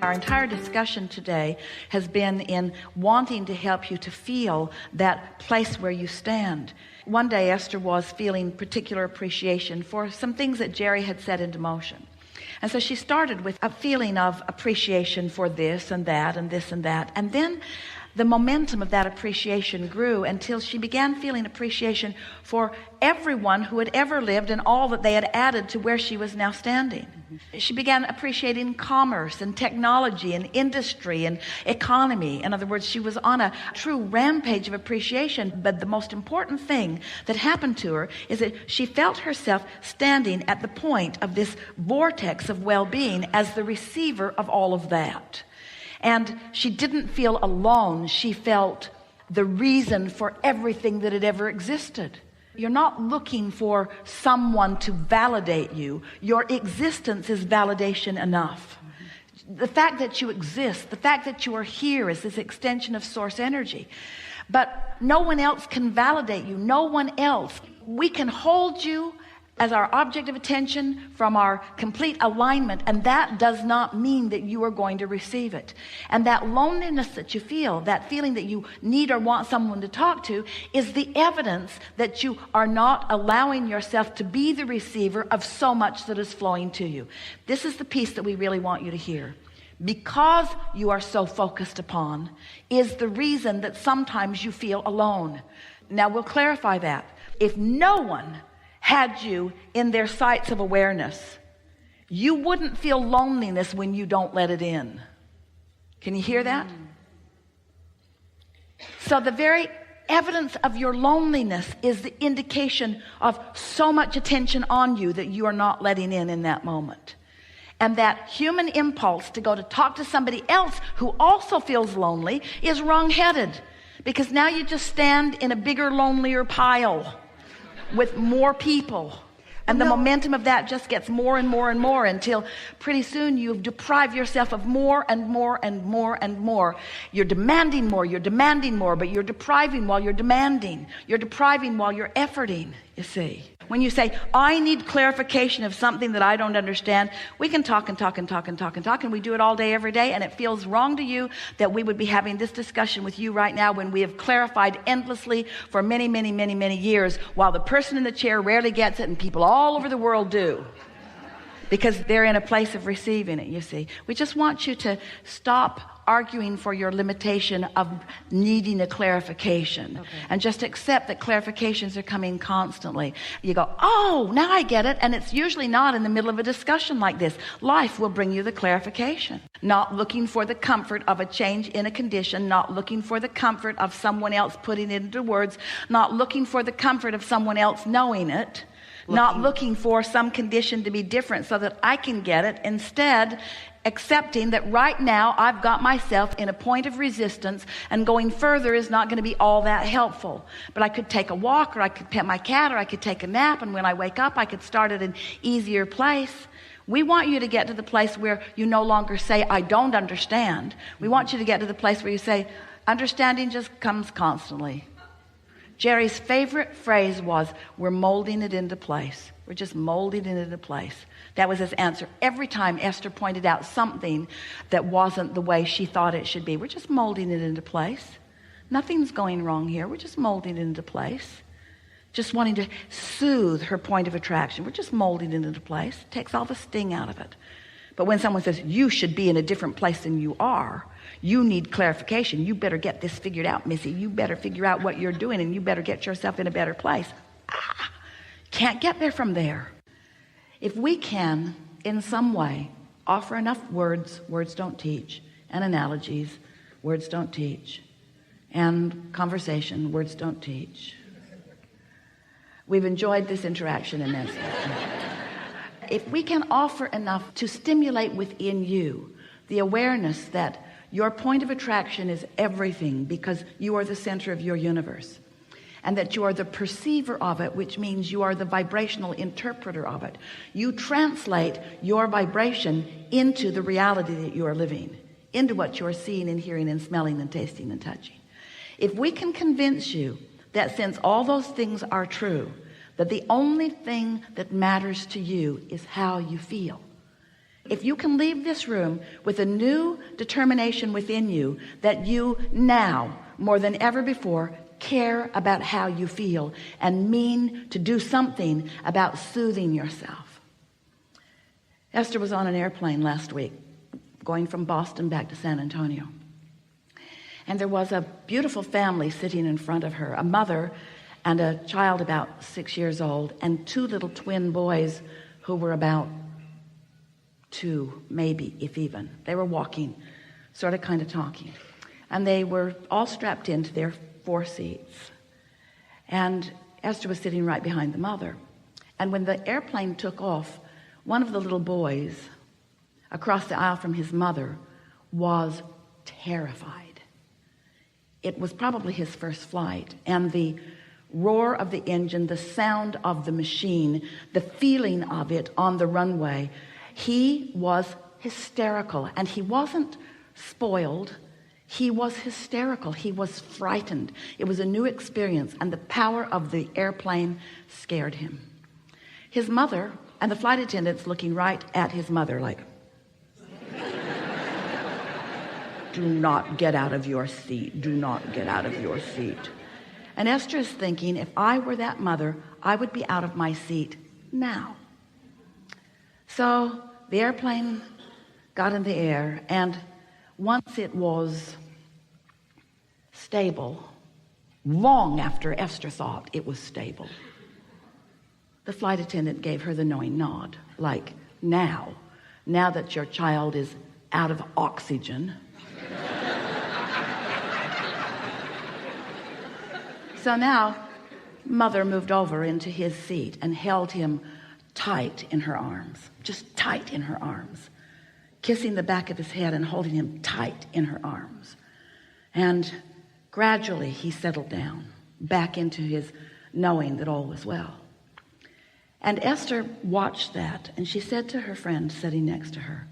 Our entire discussion today has been in wanting to help you to feel that place where you stand. One day Esther was feeling particular appreciation for some things that Jerry had set into motion. And so she started with a feeling of appreciation for this and that and this and that. And then the momentum of that appreciation grew until she began feeling appreciation for everyone who had ever lived and all that they had added to where she was now standing. She began appreciating commerce and technology and industry and economy. In other words, she was on a true rampage of appreciation. But the most important thing that happened to her is that she felt herself standing at the point of this vortex of well-being as the receiver of all of that. And she didn't feel alone. She felt the reason for everything that had ever existed. You're not looking for someone to validate you. Your existence is validation enough. The fact that you exist, the fact that you are here is this extension of source energy. But no one else can validate you. No one else. We can hold you as our object of attention from our complete alignment, and that does not mean that you are going to receive it. And that loneliness that you feel, that feeling that you need or want someone to talk to, is the evidence that you are not allowing yourself to be the receiver of so much that is flowing to you. This is the piece that we really want you to hear. Because you are so focused upon is the reason that sometimes you feel alone. Now we'll clarify that. If no one had you in their sights of awareness, you wouldn't feel loneliness when you don't let it in. Can you hear that? So the very evidence of your loneliness is the indication of so much attention on you that you are not letting in that moment. And that human impulse to go to talk to somebody else who also feels lonely is wrong-headed, because now you just stand in a bigger, lonelier pile with more people, and the momentum of that just gets more and more and more until pretty soon you deprive yourself of more and more and more and more. You're demanding more, but you're depriving while you're demanding. You're depriving while you're efforting, you see. When you say, I need clarification of something that I don't understand, we can talk and talk and talk and talk and talk, and we do it all day, every day, and it feels wrong to you that we would be having this discussion with you right now when we have clarified endlessly for many, many, many, many years, while the person in the chair rarely gets it and people all over the world do, because they're in a place of receiving it, you see. We just want you to stop arguing for your limitation of needing a clarification, and just accept that clarifications are coming constantly. You go, oh, now I get it. And it's usually not in the middle of a discussion like this. Life will bring you the clarification. Not looking for the comfort of a change in a condition, not looking for the comfort of someone else putting it into words, not looking for the comfort of someone else knowing it, not looking for some condition to be different so that I can get it. Instead, accepting that right now I've got myself in a point of resistance, and going further is not going to be all that helpful. But I could take a walk, or I could pet my cat, or I could take a nap, and when I wake up I could start at an easier place. We want you to get to the place where you no longer say, I don't understand. We want you to get to the place where you say, understanding just comes constantly. Jerry's favorite phrase was, we're molding it into place. We're just molding it into place. That was his answer every time Esther pointed out something that wasn't the way she thought it should be. We're just molding it into place. Nothing's going wrong here. We're just molding it into place. Just wanting to soothe her point of attraction. We're just molding it into place. It takes all the sting out of it. But when someone says, you should be in a different place than you are, you need clarification, you better get this figured out, Missy. You better figure out what you're doing, and you better get yourself in a better place. Can't get there from there. If we can, in some way, offer enough words don't teach, and analogies, words don't teach, and conversation, words don't teach. We've enjoyed this interaction in this. If we can offer enough to stimulate within you the awareness that your point of attraction is everything, because you are the center of your universe, and that you are the perceiver of it, which means you are the vibrational interpreter of it. You translate your vibration into the reality that you are living, into what you are seeing and hearing and smelling and tasting and touching. If we can convince you that since all those things are true, that the only thing that matters to you is how you feel, If you can leave this room with a new determination within you that you now, more than ever before, care about how you feel and mean to do something about soothing yourself. Esther was on an airplane last week going from Boston back to San Antonio, and there was a beautiful family sitting in front of her, a mother and a child about 6 years old, and two little twin boys who were about 2, maybe, if even. They were walking, sort of kind of talking, and they were all strapped into their 4 seats, and Esther was sitting right behind the mother. And when the airplane took off, one of the little boys across the aisle from his mother was terrified. It was probably his first flight, and the roar of the engine, the sound of the machine, the feeling of it on the runway, he was hysterical. And he wasn't spoiled, he was hysterical. He was frightened. It was a new experience, and the power of the airplane scared him. His mother and the flight attendants looking right at his mother like, do not get out of your seat. Do not get out of your seat. And Esther is thinking, if I were that mother, I would be out of my seat now. So the airplane got in the air, and once it was stable, long after Esther thought it was stable, the flight attendant gave her the knowing nod, like, now that your child is out of oxygen. So now mother moved over into his seat and held him tight in her arms, just tight in her arms, kissing the back of his head and holding him tight in her arms. And gradually he settled down back into his knowing that all was well. And Esther watched that, and she said to her friend sitting next to her,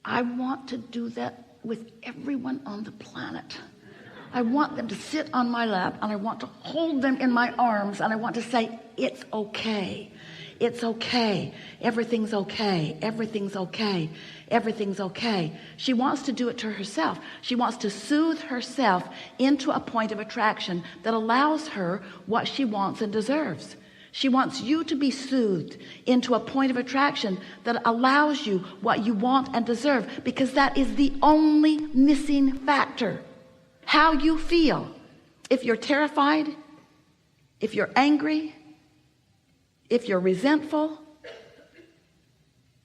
I want to do that with everyone on the planet. I want them to sit on my lap, and I want to hold them in my arms, and I want to say, it's okay. It's okay. Everything's okay. Everything's okay. Everything's okay. She wants to do it to herself. She wants to soothe herself into a point of attraction that allows her what she wants and deserves. She wants you to be soothed into a point of attraction that allows you what you want and deserve, because that is the only missing factor. How you feel. If you're terrified, if you're angry, if you're resentful,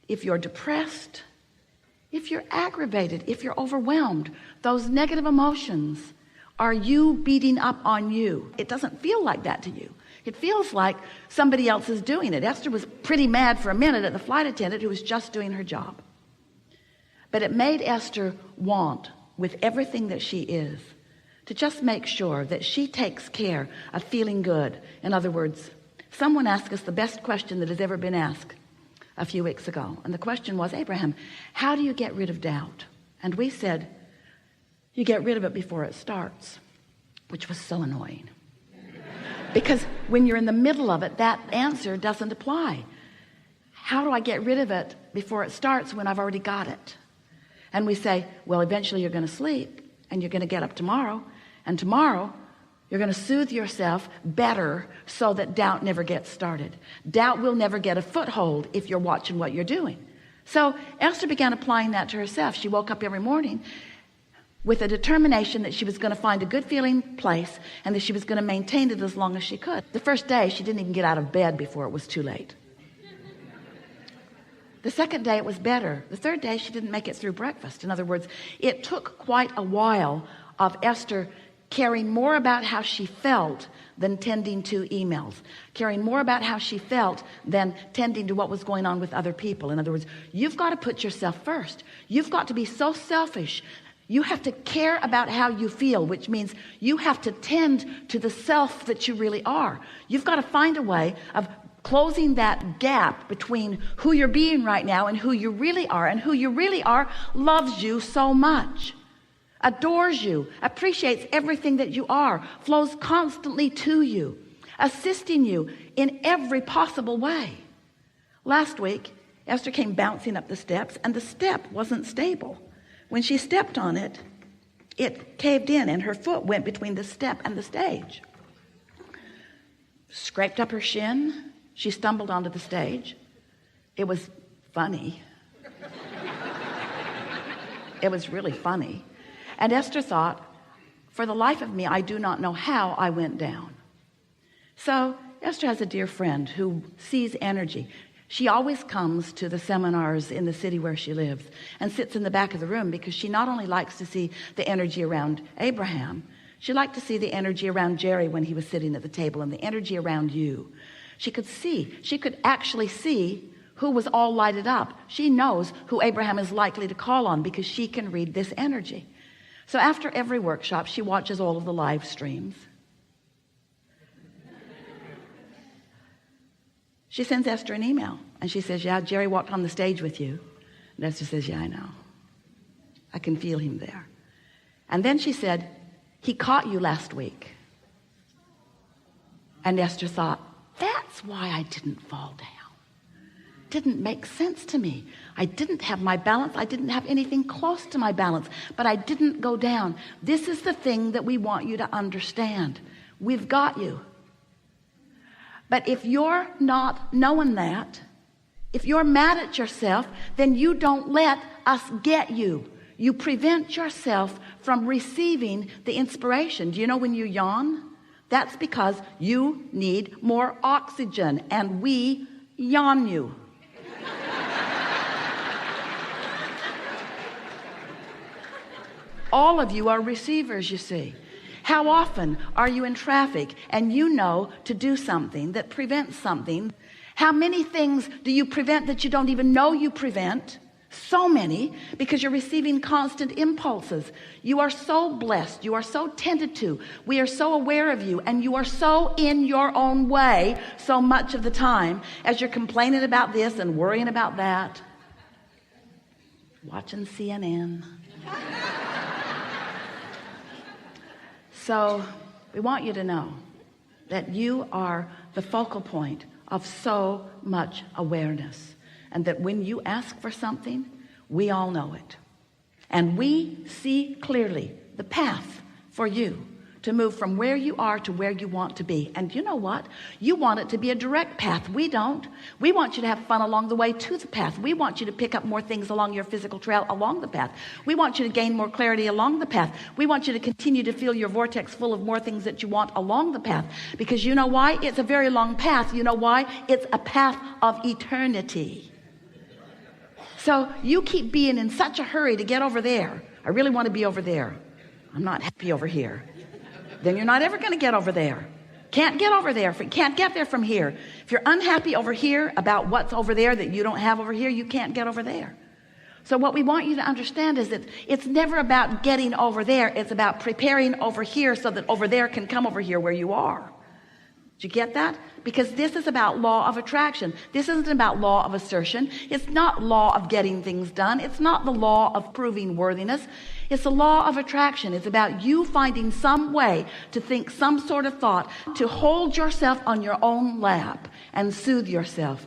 if you're depressed, if you're aggravated, if you're overwhelmed, those negative emotions are you beating up on you. It doesn't feel like that to you. It feels like somebody else is doing it. Esther was pretty mad for a minute at the flight attendant who was just doing her job. But it made Esther want, with everything that she is, to just make sure that she takes care of feeling good. In other words, someone asked us the best question that has ever been asked a few weeks ago. And the question was, Abraham, how do you get rid of doubt? And we said, you get rid of it before it starts, which was so annoying. Because when you're in the middle of it, that answer doesn't apply. How do I get rid of it before it starts when I've already got it? And we say, well, eventually you're going to sleep, and you're going to get up tomorrow, and tomorrow you're going to soothe yourself better so that doubt never gets started. Doubt will never get a foothold if you're watching what you're doing. So Esther began applying that to herself. She woke up every morning with a determination that she was going to find a good feeling place and that she was going to maintain it as long as she could. The first day, she didn't even get out of bed before it was too late. The second day, it was better. The third day, she didn't make it through breakfast. In other words, it took quite a while of Esther caring more about how she felt than tending to emails, caring more about how she felt than tending to what was going on with other people. In other words, you've got to put yourself first. You've got to be so selfish. You have to care about how you feel, which means you have to tend to the self that you really are. You've got to find a way of closing that gap between who you're being right now and who you really are. And who you really are loves you so much, adores you, appreciates everything that you are, flows constantly to you, assisting you in every possible way. Last week, Esther came bouncing up the steps, and the step wasn't stable. When she stepped on it, it caved in, and her foot went between the step and the stage. Scraped up her shin. She stumbled onto the stage. It was funny. It was really funny. And Esther thought, for the life of me, I do not know how I went down. So Esther has a dear friend who sees energy. She always comes to the seminars in the city where she lives and sits in the back of the room because she not only likes to see the energy around Abraham, she liked to see the energy around Jerry when he was sitting at the table, and the energy around you. She could actually see who was all lighted up. She knows who Abraham is likely to call on because she can read this energy. So after every workshop, she watches all of the live streams. She sends Esther an email, and she says, yeah, Jerry walked on the stage with you. And Esther says, yeah, I know. I can feel him there. And then she said, he caught you last week. And Esther thought, that's why I didn't fall down. Didn't make sense to me. I didn't have my balance. I didn't have anything close to my balance, but I didn't go down. This is the thing that we want you to understand. We've got you. But if you're not knowing that, if you're mad at yourself, then you don't let us get you. You prevent yourself from receiving the inspiration. Do you know when you yawn? That's because you need more oxygen, and we yawn you. All of you are receivers, you see. How often are you in traffic and you know to do something that prevents something? How many things do you prevent that you don't even know you prevent? So many, because you're receiving constant impulses. You are so blessed. You are so tended to. We are so aware of you, and you are so in your own way so much of the time as you're complaining about this and worrying about that, watching CNN. So we want you to know that you are the focal point of so much awareness, and that when you ask for something, we all know it, and we see clearly the path for you to move from where you are to where you want to be. And you know what? You want it to be a direct path. We don't. We want you to have fun along the way to the path. We want you to pick up more things along your physical trail along the path. We want you to gain more clarity along the path. We want you to continue to feel your vortex full of more things that you want along the path, because you know why? It's a very long path. You know why? It's a path of eternity. So you keep being in such a hurry to get over there. I really want to be over there. I'm not happy over here. Then you're not ever going to get over there. Can't get over there. Can't get there from here. If you're unhappy over here about what's over there that you don't have over here, you can't get over there. So what we want you to understand is that it's never about getting over there. It's about preparing over here so that over there can come over here where you are. Did you get that? Because this is about law of attraction. This isn't about law of assertion. It's not law of getting things done. It's not the law of proving worthiness. It's the law of attraction. It's about you finding some way to think some sort of thought, to hold yourself on your own lap and soothe yourself.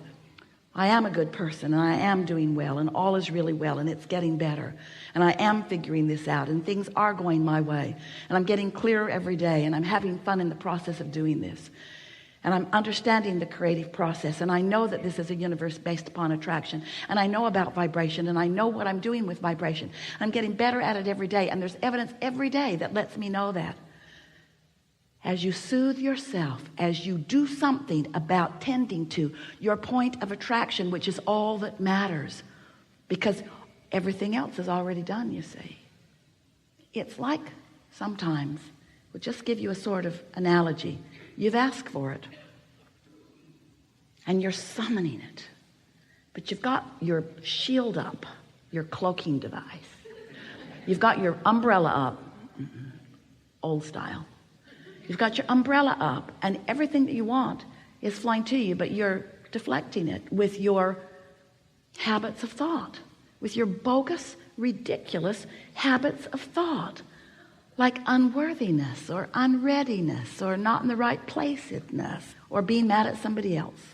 I am a good person, and I am doing well, and all is really well, and it's getting better, and I am figuring this out, and things are going my way, and I'm getting clearer every day, and I'm having fun in the process of doing this. And I'm understanding the creative process, and I know that this is a universe based upon attraction, and I know about vibration, and I know what I'm doing with vibration. I'm getting better at it every day, and there's evidence every day that lets me know that. As you soothe yourself, as you do something about tending to your point of attraction, which is all that matters, because everything else is already done, you see. It's like sometimes, we'll just give you a sort of analogy. You've asked for it, and you're summoning it, but you've got your shield up, your cloaking device. You've got your umbrella up, old style. You've got your umbrella up, and everything that you want is flying to you, but you're deflecting it with your habits of thought, with your bogus, ridiculous habits of thought, like unworthiness or unreadiness or not in the right place-ness or being mad at somebody else.